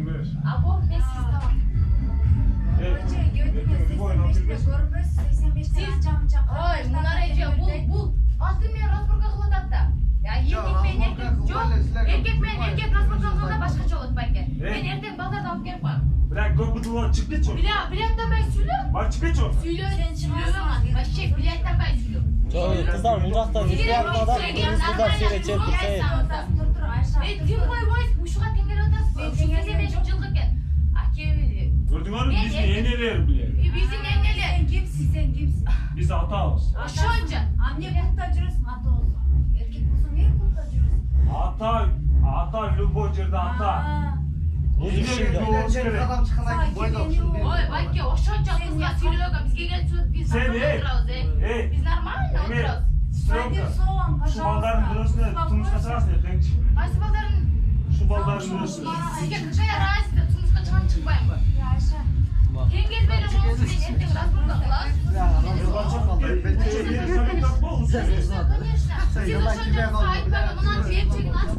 Versin ver. Abo ne siz tamam. Evet. Oy bunlar ece bul. Altın ya rasburga kılıdat da. Ya erkek erkek rasburga kılıdat başka olur belki. Ben erkek bazarda alıp gelip var. Bırak gör bu duvar çıktı çok. Biletten ben söylüyorum. Var çıktı çok. Söylüyorum. Başka biletten ben söylüyorum. Çok kızlar uzakta izleyen adam kızlar şöyle çekip şey. Tüm boy bu şu kadar tenger atas. Şu kese ben şu cılgık gel. Aki. Gördün mü? Biz neler bile. Bizim engeler. Sen kimsin? Biz hatağız. Şonca. Anne kurtacırız ata olsun. Erkek olsun niye kurtacırız? Ata Lubocur'da ata. Bu şimdi. Oy bak ya o şonca kızga söylüyor ki bizge gel biz Sen oturuyoruz. Biz normal oturuyoruz. Şu balların burasını Tunus'a sırasını denk çık. Ayşe pazarın Şu balların burasını. sizge kışaya razı da Tunus'a çıkan çıkmayın bu. Tengel benim olsun ben erkek rasburga kılas. Siz o şonca sahip bakın bundan bir çekin az